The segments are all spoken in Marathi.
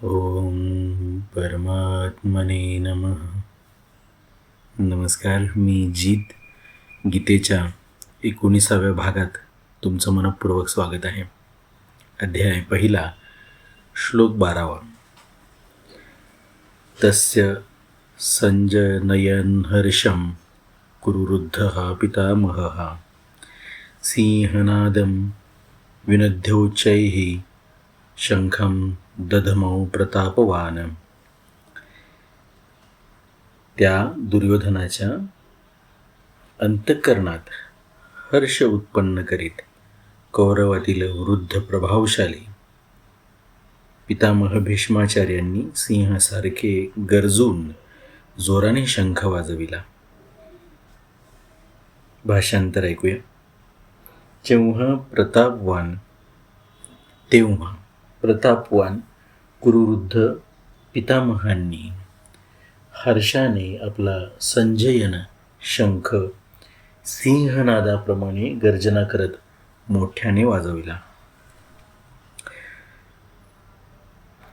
ओम परमात्मने नमः. नमस्कार, मी जीत. गीतेच्या 19व्या भागात तुमचं मनःपूर्वक स्वागत आहे. अध्याय पहिला, श्लोक 12. तस्य संजनयन् हर्षं कुरुवृद्धः पितामहः सिंहनादं विनद्योच्चैः शंखं दधमौ प्रतापवान. त्या दुर्योधनाच्या अंतःकरणात हर्ष उत्पन्न करीत कौरवातील वृद्ध प्रभावशाली पितामह भीष्माचार्यांनी सिंहासारखे गरजून जोराने शंख वाजविला. भाषांतर ऐकूया. तेव्हा प्रतापवान कुरुवृद्ध पितामहांनी हर्षाने आपला संजयन शंख सिंहनादाप्रमाणे गर्जना करत मोठ्याने वाजविला.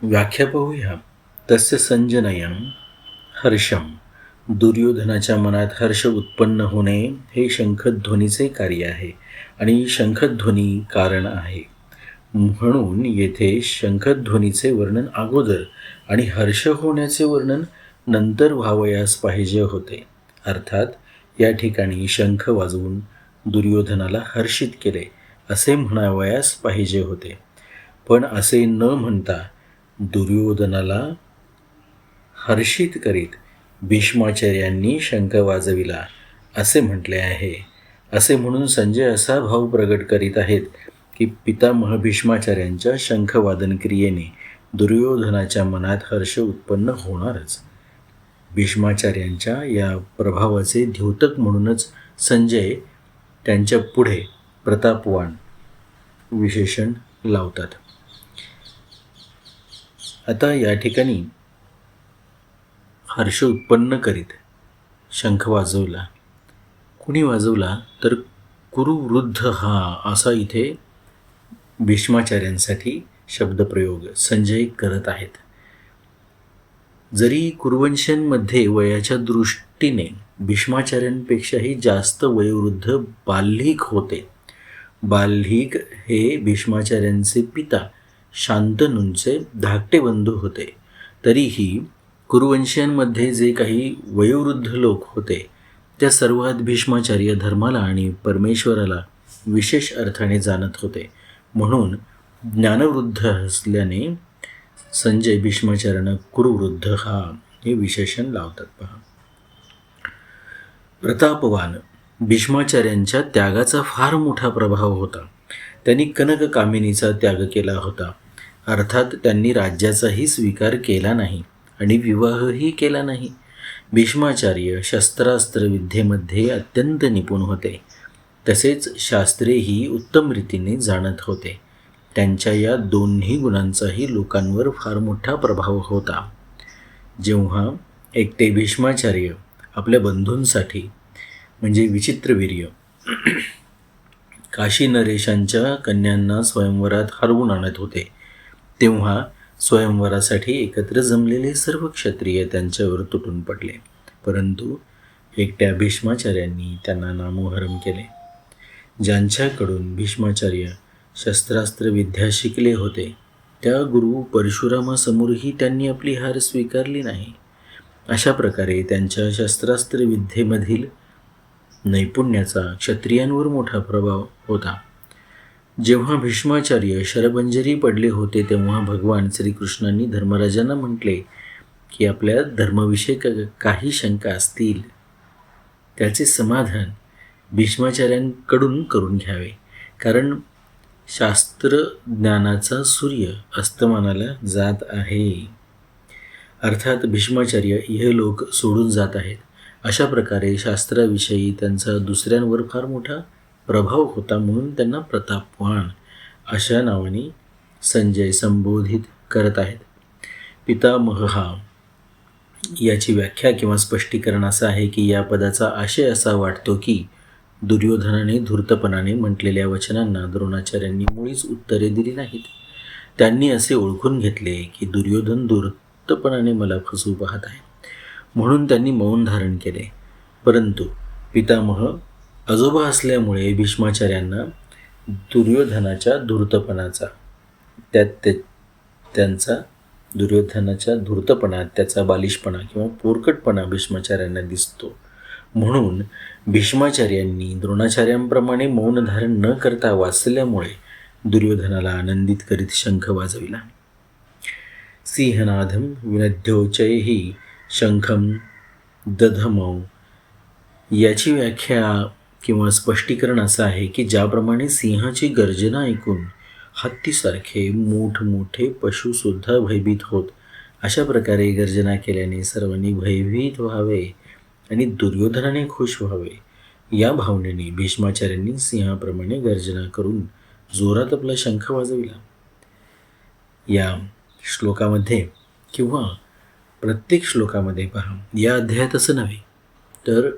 व्याख्या पाहूया. तस्य संजनयन हर्षम, दुर्योधनाच्या मनात हर्ष उत्पन्न होणे हे शंखध्वनीचे कार्य आहे आणि शंखध्वनी कारण आहे. म्हणून येथे शंखध्वनीचे वर्णन अगोदर आणि हर्ष होण्याचे वर्णन नंतर व्हावयास पाहिजे होते. अर्थात या ठिकाणी शंख वाजवून दुर्योधनाला हर्षित केले असे म्हणावयास पाहिजे होते. पण असे न म्हणता दुर्योधनाला हर्षित करीत भीष्माचार्यांनी शंख वाजविला असे म्हटले आहे. असे म्हणून संजय असा भाव प्रगट करीत आहेत की पितामह भीष्माचार्यांच्या शंखवादन क्रियेने दुर्योधनाच्या मनात हर्ष उत्पन्न होणारच. भीष्माचार्यांच्या या प्रभावाचे द्योतक म्हणूनच संजय त्यांच्या पुढे प्रतापवान विशेषण लावतात. आता या ठिकाणी हर्ष उत्पन्न करीत शंख वाजवला. कुणी वाजवला तर कुरुवृद्ध हा असा इथे भीष्माचार्यांसाठी शब्दप्रयोग संजय करत आहेत. जरी कुरुवंशांमध्ये वयाच्या दृष्टीने भीष्माचार्यांपेक्षाही जास्त वयोवृद्ध बाल्हिक होते. बाल्हिक हे भीष्माचार्यांचे पिता शांतनूंचे धाकटे बंधू होते. तरीही कुरुवंशांमध्ये जे काही वयोवृद्ध लोक होते त्या सर्वात भीष्माचार्य धर्माला आणि परमेश्वराला विशेष अर्थाने जाणत होते. म्हणून ज्ञानवृद्ध असल्याने संजय भीष्माचार्यांना कुरुवृद्ध हा हे विशेषण लावतात. पहा. प्रतापवान, भीष्माचार्यांच्या त्यागाचा फार मोठा प्रभाव होता. त्यांनी कनककामिनीचा त्याग केला होता. अर्थात त्यांनी राज्याचाही स्वीकार केला नाही आणि विवाहही केला नाही. भीष्माचार्य शस्त्रास्त्र विद्येमध्ये अत्यंत निपुण होते. तसेच शास्त्रेही उत्तम रीतीने जाणत होते. त्यांच्या या दोन्ही गुणांचाही लोकांवर फार मोठा प्रभाव होता. जेव्हा एकटे भीष्माचार्य आपल्या बंधूंसाठी म्हणजे विचित्रवीर्य काशी नरेशांच्या कन्यांना स्वयंवरात हरवून आणत होते, तेव्हा स्वयंवरासाठी एकत्र जमलेले सर्व क्षत्रिय त्यांच्यावर तुटून पडले. परंतु एकट्या भीष्माचार्यांनी त्यांना नामोहरम केले. ज्यांच्याकडून भीष्माचार्य शस्त्रास्त्र विद्या शिकले होते त्या गुरु परशुरामासमोरही त्यांनी आपली हार स्वीकारली नाही. अशा प्रकारे त्यांच्या शस्त्रास्त्र विद्येमधील नैपुण्याचा क्षत्रियांवर मोठा प्रभाव होता. जेव्हा भीष्माचार्य शरबंजरी पडले होते तेव्हा भगवान श्रीकृष्णांनी धर्मराजांना म्हटले की आपल्या धर्मविषयक काही शंका असतील त्याचे समाधान भीष्माचार्यांकडून करून घ्यावे. कारण शास्त्रज्ञानाचा सूर्य अस्तमानाला जात आहे. अर्थात भीष्माचार्य इहलोक सोडून जात आहेत. अशा प्रकारे शास्त्राविषयी त्यांचा दुसऱ्यांवर फार मोठा प्रभाव होता. म्हणून त्यांना प्रतापवान अशा नावाने संजय संबोधित करत आहेत. पितामह हा याची व्याख्या किंवा स्पष्टीकरण असं आहे की या पदाचा आशय असा वाटतो की दुर्योधनाने धूर्तपणाने म्हटलेल्या वचनांना द्रोणाचार्यांनी मुळीच उत्तरे दिली नाहीत. त्यांनी असे ओळखून घेतले की दुर्योधन धूर्तपणाने मला फसवू पाहत आहे, म्हणून त्यांनी मौन धारण केले. परंतु पितामह आजोबा असल्यामुळे भीष्माचार्यांना दुर्योधनाच्या धूर्तपणाचा त्यांचा दुर्योधनाच्या धूर्तपणात त्याचा बालिशपणा किंवा पोरकटपणा भीष्माचार्यांना दिसतो. म्हणून भीष्माचार्यांनी द्रोणाचार्यांप्रमाणे मौन धारण न करता वाचल्यामुळे दुर्योधनाला आनंदित करीत शंख वाजविला. सिंहनादम विनद्योचैहि शंखम दधमौ. याची व्याख्या किंवा स्पष्टीकरण असं आहे की ज्याप्रमाणे सिंहाची गर्जना ऐकून हत्तीसारखे मोठमोठे पशुसुद्धा भयभीत होत, अशा प्रकारे गर्जना केल्याने सर्वांनी भयभीत व्हावे आणि दुर्योधनाने खुश व्हावे, या भावनेने भीष्माचार्यांनी सिंहाप्रमाणे गर्जना करून जोरात आपला शंख वाजविला. या श्लोकामध्ये किंवा प्रत्येक श्लोकामध्ये पहा, या अध्यायात असं नव्हे तर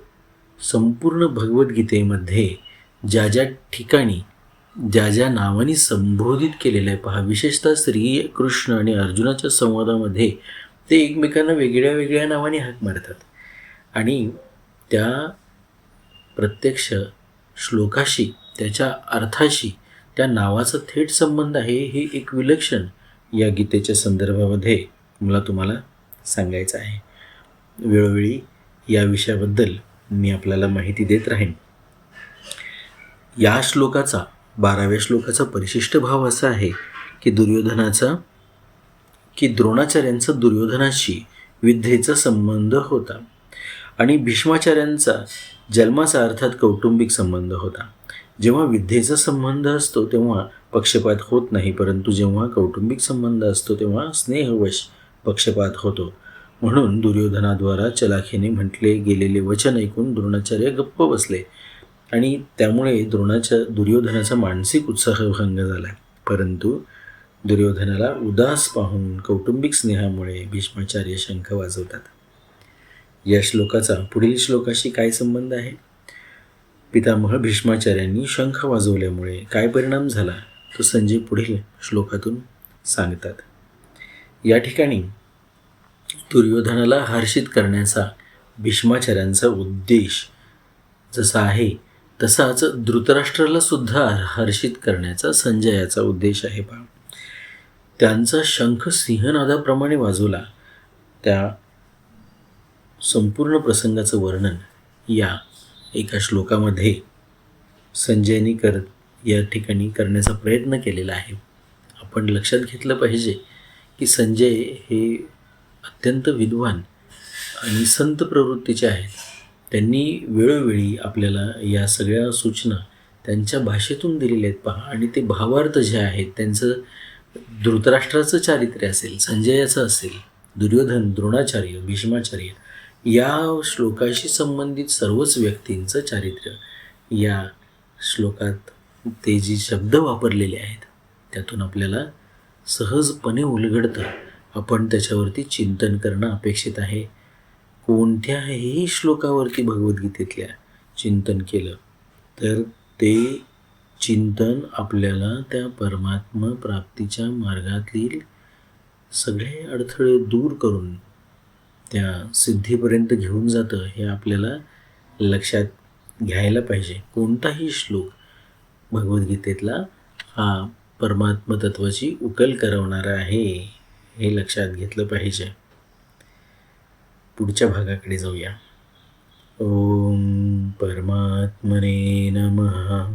संपूर्ण भगवद्गीतेमध्ये ज्या ज्या ठिकाणी ज्या ज्या नावाने संबोधित केलेलं आहे पहा, विशेषतः श्री कृष्ण आणि अर्जुनाच्या संवादामध्ये ते एकमेकांना वेगळ्या वेगळ्या नावाने हाक मारतात आणि त्या प्रत्यक्ष श्लोकाशी त्याच्या अर्थाशी त्या नावाचा थेट संबंध आहे. हे एक विलक्षण या गीतेच्या संदर्भामध्ये मला तुम्हाला सांगायचं आहे. वेळोवेळी या विषयाबद्दल मी आपल्याला माहिती देत राहीन. या श्लोकाचा 12व्या श्लोकाचा परिशिष्ट भाव असा आहे की द्रोणाचार्यांचा दुर्योधनाशी विद्येचा संबंध होता आणि भीष्माचार्यांचा जन्माचा अर्थात कौटुंबिक संबंध होता. जेव्हा विद्येचा संबंध असतो तेव्हा पक्षपात होत नाही, परंतु जेव्हा कौटुंबिक संबंध असतो तेव्हा स्नेहवश पक्षपात होतो. म्हणून दुर्योधनाद्वारा चलाखीने म्हटले गेलेले वचन ऐकून द्रोणाचार्य गप्प बसले आणि त्यामुळे दुर्योधनाचा मानसिक उत्साह भंग झाला. परंतु दुर्योधनाला उदास पाहून कौटुंबिक स्नेहामुळे भीष्माचार्य शंख वाजवतात. या श्लोकाचा पुढील श्लोकाशी काय संबंध आहे? पितामह भीष्माचार्यांनी शंख वाजवल्यामुळे काय परिणाम झाला तो संजय पुढील श्लोकातून सांगतात. या ठिकाणी दुर्योधनाला हर्षित करण्याचा भीष्माचार्यांचा उद्देश जसा आहे तसाच धृतराष्ट्राला सुद्धा हर्षित करण्याचा संजयाचा उद्देश आहे. पहा, त्यांचा शंख सिंहनादाप्रमाणे वाजवला. त्या संपूर्ण प्रसंगाचं वर्णन या एका श्लोकामध्ये संजयनी या ठिकाणी करण्याचा प्रयत्न केलेला आहे. आपण लक्षात घेतलं पाहिजे की संजय हे अत्यंत विद्वान आणि संत प्रवृत्तीचे आहेत. त्यांनी वेळोवेळी आपल्याला या सगळ्या सूचना त्यांच्या भाषेतून दिलेल्या आहेत. पहा, आणि ते भावार्थ जे आहेत त्यांचं धृतराष्ट्राचं चारित्र्य असेल, संजयाचं असेल, दुर्योधन, द्रोणाचार्य, भीष्माचार्य या श्लोकाशी संबंधित सर्वच व्यक्तींचं चारित्र्य या श्लोकात ते जे शब्द वापरलेले आहेत त्यातून आपल्याला सहजपणे उलगडतं. आपण त्याच्यावरती चिंतन करणं अपेक्षित आहे. कोणत्याही श्लोकावरती भगवद्गीतेतल्या चिंतन केलं तर ते चिंतन आपल्याला त्या परमात्मा प्राप्तीच्या मार्गातील सगळे अडथळे दूर करून त्या सिद्धीपर्यंत घेऊन जातं, हे आपल्याला लक्षात घ्यायला पाहिजे. कोणताही श्लोक भगवद्गीतेतला हा परमात्म तत्वाची उकल करवणारा आहे, हे लक्षात घेतलं पाहिजे. पुढच्या भागाकडे जाऊया. ओम परमात्मने नमः.